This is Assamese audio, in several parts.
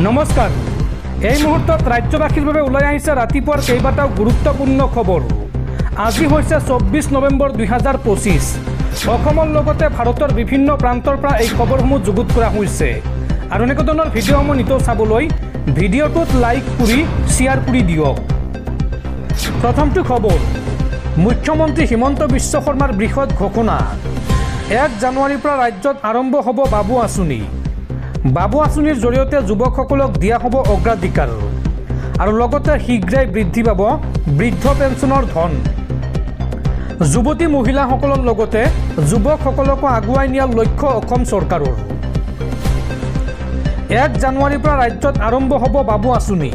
নমস্কাৰ এই মুহূৰ্তত ৰাজ্যবাসীৰ বাবে ওলাই আহিছে ৰাতিপুৱাৰ কেইবাটাও গুৰুত্বপূৰ্ণ খবৰ। আজি হৈছে 24 নৱেম্বৰ 2025। অসমৰ লগতে ভাৰতৰ বিভিন্ন প্ৰান্তৰ পৰা এই খবৰসমূহ যুগুত কৰা হৈছে আৰু এনেকুৱা ধৰণৰ ভিডিঅ'সমূহ নিতৌ চাবলৈ ভিডিঅ'টোত লাইক কৰি শ্বেয়াৰ কৰি দিয়ক। প্ৰথমটো খবৰ, মুখ্যমন্ত্ৰী হিমন্ত বিশ্ব শৰ্মাৰ বৃহৎ ঘোষণা। 1 জানুৱাৰীৰ পৰা ৰাজ্যত আৰম্ভ হ'ব বাবু আঁচনি। বাবু আঁচনিৰ জৰিয়তে যুৱকসকলক দিয়া হ'ব অগ্ৰাধিকাৰ আৰু লগতে শীঘ্ৰেই বৃদ্ধি পাব বৃদ্ধ পেঞ্চনৰ ধন। যুৱতী মহিলাসকলৰ লগতে যুৱকসকলকো আগুৱাই নিয়াৰ লক্ষ্য অসম চৰকাৰৰ। 1 জানুৱাৰীৰ পৰা ৰাজ্যত আৰম্ভ হ'ব বাবু আঁচনি।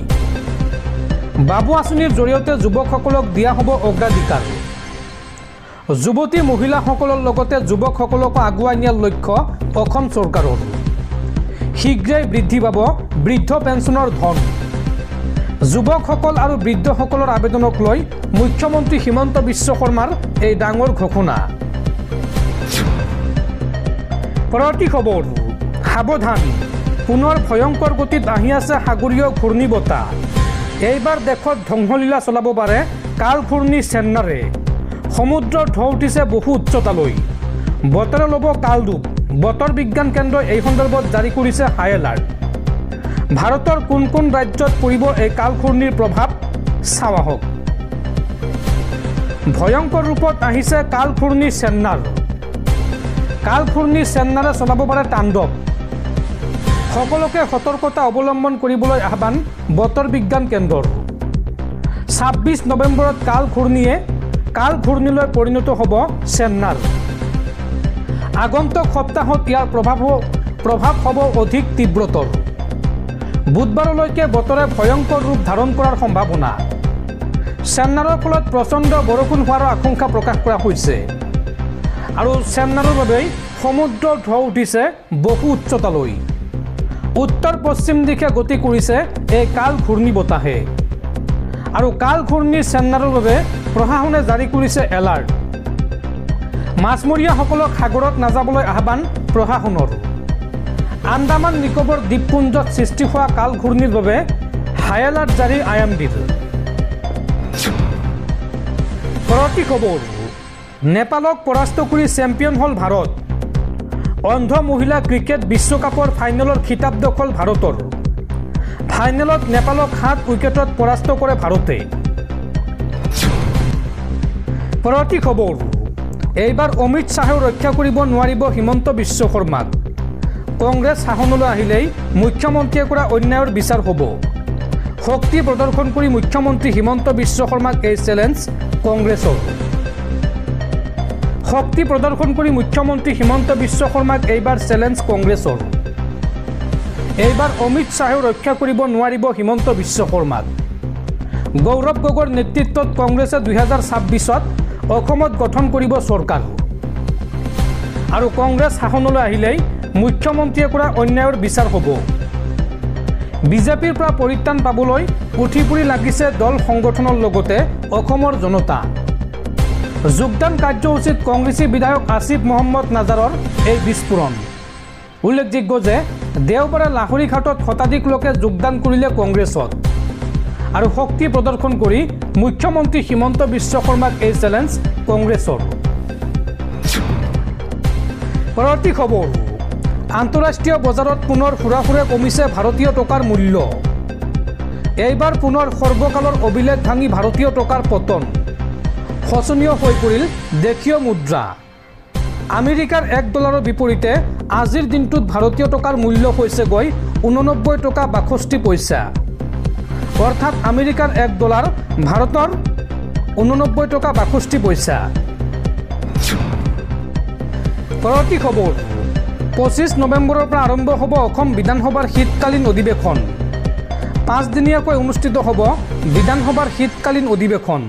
বাবু আঁচনিৰ জৰিয়তে যুৱকসকলক দিয়া হ'ব অগ্ৰাধিকাৰ। যুৱতী মহিলাসকলৰ লগতে যুৱকসকলকো আগুৱাই নিয়াৰ লক্ষ্য অসম চৰকাৰৰ। শীঘ্ৰেই বৃদ্ধি পাব বৃদ্ধ পেঞ্চনৰ ধন। যুৱকসকল আৰু বৃদ্ধসকলৰ আবেদনক লৈ মুখ্যমন্ত্ৰী হিমন্ত বিশ্ব শৰ্মাৰ এই ডাঙৰ ঘোষণা। পৰৱৰ্তী খবৰ, সাৱধান, পুনৰ ভয়ংকৰ গতিত আহি আছে সাগৰীয় ঘূৰ্ণী বতাহ। এইবাৰ দেশত ধ্বংসলীলা চলাব পাৰে কাল ঘূৰ্ণী চেন্নাৰে। সমুদ্ৰৰ ঢৌ উঠিছে বহু উচ্চতালৈ। বতৰে ল'ব কাল ৰূপ। বতৰ বিজ্ঞান কেন্দ্ৰই এই সন্দৰ্ভত জাৰি কৰিছে হাই এলাৰ্ট। ভাৰতৰ কোন কোন ৰাজ্যত পৰিব এই কাল ঘূৰ্ণীৰ প্ৰভাৱ চাওঁ আহক। ভয়ংকৰ ৰূপত আহিছে কাল ঘূৰ্ণী চেন্নাৰ। কাল ঘূৰ্ণী চেন্নাৰে চলাব পাৰে তাণ্ডৱ। সকলোকে সতৰ্কতা অৱলম্বন কৰিবলৈ আহ্বান বতৰ বিজ্ঞান কেন্দ্ৰৰ। 26 নৱেম্বৰত কাল ঘূৰ্ণীলৈ পৰিণত হ'ব চেন্নাৰ। আগন্তুক সপ্তাহত ইয়াৰ প্ৰভাৱ হ'ব অধিক তীব্ৰতৰ। বুধবাৰলৈকে বতৰে ভয়ংকৰ ৰূপ ধাৰণ কৰাৰ সম্ভাৱনা। চেন্নাৰৰ ফলত প্ৰচণ্ড বৰষুণ হোৱাৰ আশংকা প্ৰকাশ কৰা হৈছে আৰু চেন্নাৰৰ বাবেই সমুদ্ৰৰ ঢৌ উঠিছে বহু উচ্চতালৈ। উত্তৰ পশ্চিম দিশে গতি কৰিছে এই কাল ঘূৰ্ণী বতাহে আৰু কাল ঘূৰ্ণী চেন্নাৰৰ বাবে প্ৰশাসনে জাৰি কৰিছে এলাৰ্ট। মাছমৰীয়াসকলক সাগৰত নাযাবলৈ আহ্বান প্ৰশাসনৰ। আন্দামান নিকোবৰ দ্বীপপুঞ্জত সৃষ্টি হোৱা কাল ঘূৰ্ণীৰ বাবে হাই এলাৰ্ট জাৰি IMDৰ। পৰৱৰ্তী খবৰ, নেপালক পৰাস্ত কৰি চেম্পিয়ন হ'ল ভাৰত। অন্ধ মহিলা ক্ৰিকেট বিশ্বকাপৰ ফাইনেলৰ খিতাপ দখল ভাৰতৰ। ফাইনেলত নেপালক 7 উইকেটত পৰাস্ত কৰে ভাৰতে। পৰৱৰ্তী খবৰ, এইবাৰ অমিত শ্বাহেও ৰক্ষা কৰিব নোৱাৰিব হিমন্ত বিশ্ব শৰ্মাক। কংগ্ৰেছ শাসনলৈ আহিলেই মুখ্যমন্ত্ৰীয়ে কৰা অন্যায়ৰ বিচাৰ হ'ব। শক্তি প্ৰদৰ্শন কৰি মুখ্যমন্ত্ৰী হিমন্ত বিশ্ব শৰ্মাক এই চেলেঞ্জ কংগ্ৰেছৰ। শক্তি প্ৰদৰ্শন কৰি মুখ্যমন্ত্ৰী হিমন্ত বিশ্ব শৰ্মাক এইবাৰ চেলেঞ্জ কংগ্ৰেছৰ। এইবাৰ অমিত শ্বাহেও ৰক্ষা কৰিব নোৱাৰিব হিমন্ত বিশ্ব শৰ্মাক। গৌৰৱ গগৈৰ নেতৃত্বত কংগ্ৰেছে 2026ত অসমত গঠন কৰিব চৰকাৰ আৰু কংগ্ৰেছ শাসনলৈ আহিলেই মুখ্যমন্ত্ৰীয়ে কৰা অন্যায়ৰ বিচাৰ হ'ব। বিজেপিৰ পৰা পৰিত্ৰাণ পাবলৈ উঠি পৰি লাগিছে দল সংগঠনৰ লগতে অসমৰ জনতা। যোগদান কাৰ্যসূচীত কংগ্ৰেছী বিধায়ক আসিফ মহম্মদ নাজাৰৰ এই বিস্ফোৰণ। উল্লেখযোগ্য যে দেওবাৰে লাহৰীঘাটত শতাধিক লোকে যোগদান কৰিলে কংগ্ৰেছত আৰু শক্তি প্ৰদৰ্শন কৰি মুখ্যমন্ত্ৰী হিমন্ত বিশ্ব শৰ্মাক এই চেলেঞ্জ কংগ্ৰেছৰ। পৰৱৰ্তী খবৰ, আন্তঃৰাষ্ট্ৰীয় বজাৰত পুনৰ হুৰাহুৰে কমিছে ভাৰতীয় টকাৰ মূল্য। এইবাৰ পুনৰ সৰ্বকালৰ অভিলেখ ভাঙি ভাৰতীয় টকাৰ পতন। শোচনীয় হৈ পৰিল দেশীয় মুদ্ৰা। আমেৰিকাৰ $1 বিপৰীতে আজিৰ দিনটোত ভাৰতীয় টকাৰ মূল্য হৈছে গৈ 89 টকা 62 পইচা। অৰ্থাৎ আমেৰিকাৰ $1 ভাৰতৰ 89 টকা 62 পইচা। পৰৱৰ্তী খবৰ, 25 নৱেম্বৰৰ পৰা আৰম্ভ হ'ব অসম বিধানসভাৰ শীতকালীন অধিৱেশন। 5 দিনীয়াকৈ অনুষ্ঠিত হ'ব বিধানসভাৰ শীতকালীন অধিৱেশন।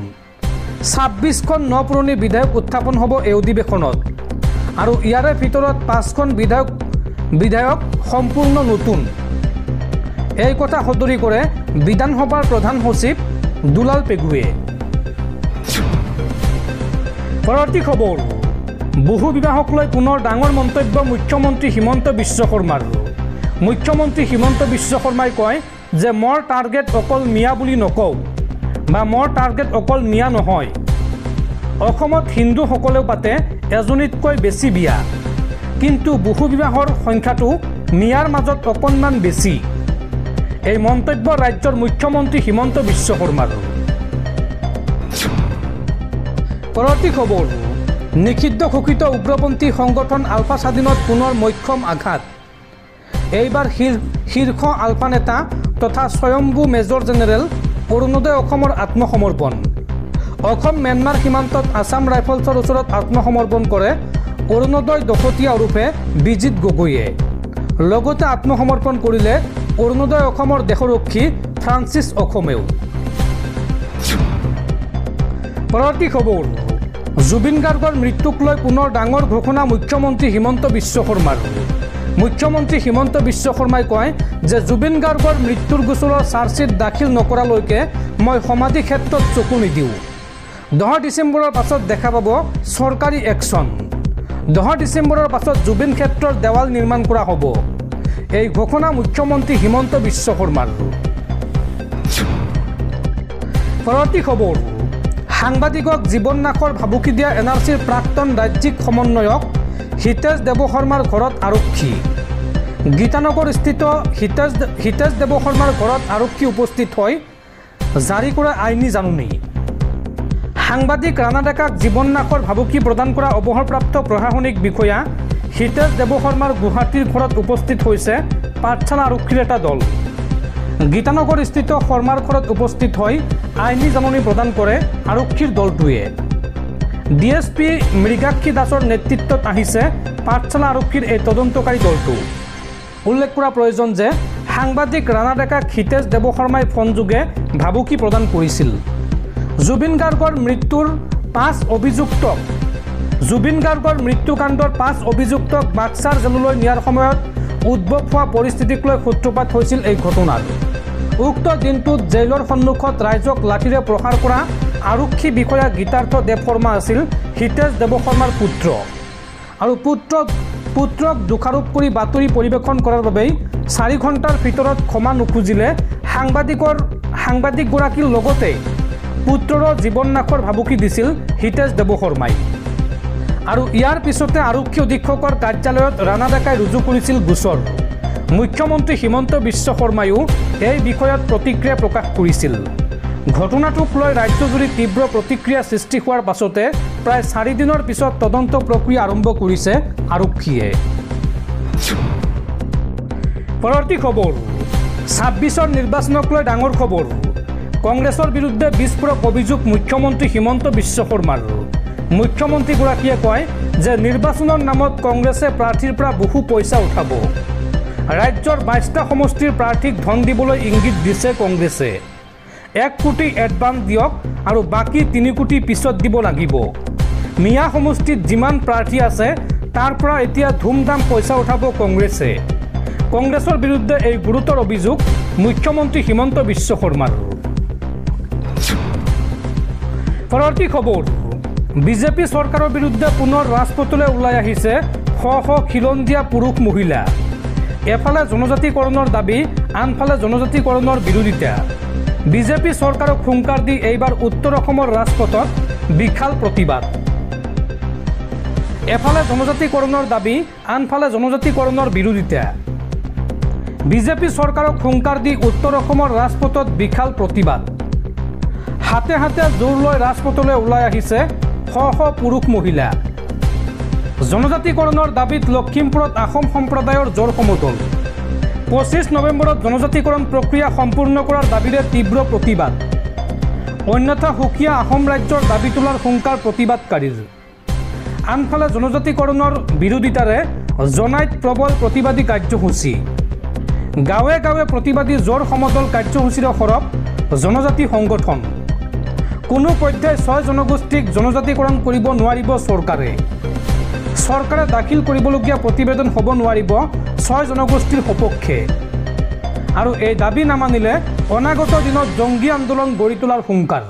26খন নপুৰণি বিধেয়ক উত্থাপন হ'ব এই অধিৱেশনত আৰু ইয়াৰে ভিতৰত 5খন বিধেয়ক সম্পূৰ্ণ নতুন। এই কথা সদৰি কৰে বিধানসভাৰ প্ৰধান সচিব দুলাল পেগুৱে। পৰৱৰ্তী খবৰ, বহু বিবাহক লৈ পুনৰ ডাঙৰ মন্তব্য মুখ্যমন্ত্ৰী হিমন্ত বিশ্ব শৰ্মাৰ। মুখ্যমন্ত্ৰী হিমন্ত বিশ্ব শৰ্মাই কয় যে মোৰ টাৰ্গেট অকল মিয়া বুলি নকওঁ বা মোৰ টাৰ্গেট অকল মিয়া নহয়। অসমত হিন্দুসকলেও পাতে এজনীতকৈ বেছি বিয়া, কিন্তু বহু বিবাহৰ সংখ্যাটো মিয়াৰ মাজত অকণমান বেছি। এই মন্তব্য ৰাজ্যৰ মুখ্যমন্ত্ৰী হিমন্ত বিশ্ব শৰ্মাৰ। পৰৱৰ্তী খবৰ, নিষিদ্ধ ঘোষিত উগ্ৰপন্থী সংগঠন আলফা স্বাধীনত পুনৰ মক্ষম আঘাত। এইবাৰ শীৰ্ষ আলফা নেতা তথা স্বয়ম্ভু মেজৰ জেনেৰেল অৰুণোদয় অসমৰ আত্মসমৰ্পণ। অসম ম্যানমাৰ সীমান্তত আছাম ৰাইফলছৰ ওচৰত আত্মসমৰ্পণ কৰে অৰুণোদয় দহতীয়া ওৰফে বিজিত গগৈয়ে। লগতে আত্মসমৰ্পণ কৰিলে অৰুণোদয় অসমৰ দেশৰক্ষী ফ্ৰান্সিছ অসমেও। পৰৱৰ্তী খবৰ, জুবিন গাৰ্গৰ মৃত্যুক লৈ পুনৰ ডাঙৰ ঘোষণা মুখ্যমন্ত্ৰী হিমন্ত বিশ্ব শৰ্মাৰ। মুখ্যমন্ত্ৰী হিমন্ত বিশ্ব শৰ্মাই কয় যে জুবিন গাৰ্গৰ মৃত্যুৰ গোচৰৰ চাৰ্জশ্বিট দাখিল নকৰালৈকে মই সমাধি ক্ষেত্ৰত চকু নিদিওঁ। 10 ডিচেম্বৰৰ পাছত দেখা পাব চৰকাৰী একশ্যন। 10 ডিচেম্বৰৰ পাছত জুবিন ক্ষেত্ৰৰ দেৱাল নিৰ্মাণ কৰা হ'ব। এই ঘোষণা মুখ্যমন্ত্ৰী হিমন্ত বিশ্ব শৰ্মাৰ। পৰৱৰ্তী খবৰ, সাংবাদিকক জীৱন নাশৰ ভাবুকি দিয়া NRCৰ প্ৰাক্তন ৰাজ্যিক সমন্বয়ক হিতেশ দেৱশৰ্মাৰ ঘৰত আৰক্ষী। গীতানগৰস্থিত হিতেশ দেৱশৰ্মাৰ ঘৰত আৰক্ষী উপস্থিত হৈ জাৰি কৰা আইনী জাননী। সাংবাদিক ৰাণা ডেকাক জীৱন নাশৰ ভাবুকি প্ৰদান কৰা অৱসৰপ্ৰাপ্ত প্ৰশাসনিক বিষয়া হিতেশ দেৱশৰ্মাৰ গুৱাহাটীৰ ঘৰত উপস্থিত হৈছে পাঠশালা আৰক্ষীৰ এটা দল। গীতানগৰস্থিত শৰ্মাৰ ঘৰত উপস্থিত হৈ আইনী জাননী প্ৰদান কৰে আৰক্ষীৰ দলটোৱে। DSP মৃগাক্ষী দাসৰ নেতৃত্বত আহিছে পাঠশালা আৰক্ষীৰ এই তদন্তকাৰী দলটো। উল্লেখ কৰা প্ৰয়োজন যে সাংবাদিক ৰাণা ডেকাক হিতেশ দেৱশৰ্মাই ফোনযোগে ভাবুকি প্ৰদান কৰিছিল। জুবিন গাৰ্গৰ মৃত্যুৰ 5 অভিযুক্তক বাক্সাৰ জেললৈ নিয়াৰ সময়ত উদ্ভৱ হোৱা পৰিস্থিতিক লৈ সূত্ৰপাত হৈছিল এই ঘটনাৰ। উক্ত দিনটোত জেইলৰ সন্মুখত ৰাইজক লাঠিৰে প্ৰহাৰ কৰা আৰক্ষী বিষয়া গীতাৰ্থ দেৱ শৰ্মা আছিল হিতেশ দেৱশৰ্মাৰ পুত্ৰ। আৰু পুত্ৰক দোষাৰোপ কৰি বাতৰি পৰিৱেশন কৰাৰ বাবেই 4 ঘণ্টাৰ ভিতৰত ক্ষমা নুখুজিলে সাংবাদিকগৰাকীৰ লগতে পুত্ৰৰ জীৱন নাশৰ ভাবুকি দিছিল হিতেশ দেৱশৰ্মাই। আৰু ইয়াৰ পিছতে আৰক্ষী অধীক্ষকৰ কাৰ্যালয়ত ৰাণা ডেকাই ৰুজু কৰিছিল গোচৰ। মুখ্যমন্ত্ৰী হিমন্ত বিশ্ব শৰ্মায়ো এই বিষয়ত প্ৰতিক্ৰিয়া প্ৰকাশ কৰিছিল। ঘটনাটোক লৈ ৰাজ্যজুৰি তীব্ৰ প্ৰতিক্ৰিয়া সৃষ্টি হোৱাৰ পাছতে প্ৰায় 4 দিনৰ পিছত তদন্ত প্ৰক্ৰিয়া আৰম্ভ কৰিছে আৰক্ষীয়ে। পৰৱৰ্তী খবৰ, 26ৰ নিৰ্বাচনক লৈ ডাঙৰ খবৰ। কংগ্ৰেছৰ বিৰুদ্ধে বিস্ফোৰক অভিযোগ মুখ্যমন্ত্ৰী হিমন্ত বিশ্ব শৰ্মাৰ। মুখ্যমন্ত্ৰীগৰাকীয়ে কয় যে নিৰ্বাচনৰ নামত কংগ্ৰেছে প্ৰাৰ্থীৰ পৰা বহু পইচা উঠাব। ৰাজ্যৰ 22টা সমষ্টিৰ প্ৰাৰ্থীক ধন দিবলৈ ইংগিত দিছে কংগ্ৰেছে। 1 কোটি এডভান্স দিয়ক আৰু বাকী 3 কোটি পিছত দিব লাগিব। মিয়া সমষ্টিত যিমান প্ৰাৰ্থী আছে তাৰ পৰা এতিয়া ধুমধাম পইচা উঠাব কংগ্ৰেছে। কংগ্ৰেছৰ বিৰুদ্ধে এই গুৰুতৰ অভিযোগ মুখ্যমন্ত্ৰী হিমন্ত বিশ্ব শৰ্মাৰ। পৰৱৰ্তী খবৰ, বিজেপি চৰকাৰৰ বিৰুদ্ধে পুনৰ ৰাজপথলৈ ওলাই আহিছে শ শ খিলঞ্জীয়া পুৰুষ মহিলা। এফালে জনজাতিকৰণৰ দাবী, আনফালে জনজাতিকৰণৰ বিৰোধিতা। বিজেপি চৰকাৰক হুংকাৰ দি এইবাৰ উত্তৰ অসমৰ ৰাজপথত বিশাল প্ৰতিবাদ। এফালে জনজাতিকৰণৰ দাবী, আনফালে জনজাতিকৰণৰ বিৰোধিতা। বিজেপি চৰকাৰক হুংকাৰ দি উত্তৰ অসমৰ ৰাজপথত বিশাল প্ৰতিবাদ। হাতে হাতে জোৰ লৈ ৰাজপথলৈ ওলাই আহিছে শ শ পুৰুষ মহিলা। জনজাতিকৰণৰ দাবীত লখিমপুৰত আহোম সম্প্ৰদায়ৰ জোৰ সমতল। 25 নৱেম্বৰত জনজাতিকৰণ প্ৰক্ৰিয়া সম্পূৰ্ণ কৰাৰ দাবীৰে তীব্ৰ প্ৰতিবাদ। অন্যথা সুকীয়া আহোম ৰাজ্যৰ দাবী তোলাৰ হুংকাৰ প্ৰতিবাদকাৰীৰ। আনফালে জনজাতিকৰণৰ বিৰোধিতাৰে জনাইত প্ৰবল প্ৰতিবাদী কাৰ্যসূচী। গাঁৱে গাঁৱে প্ৰতিবাদী জোৰ সমতল কাৰ্যসূচীৰে সৰব জনজাতি সংগঠন। কোনো পৰ্যায় 6 জনগোষ্ঠীক জনজাতিকৰণ কৰিব নোৱাৰিব চৰকাৰে। চৰকাৰে দাখিল কৰিবলগীয়া প্ৰতিবেদন হ'ব নোৱাৰিব 6 জনগোষ্ঠীৰ সপক্ষে। আৰু এই দাবী নামানিলে অনাগত দিনত জংগী আন্দোলন গঢ়ি তোলাৰ হুংকাৰ।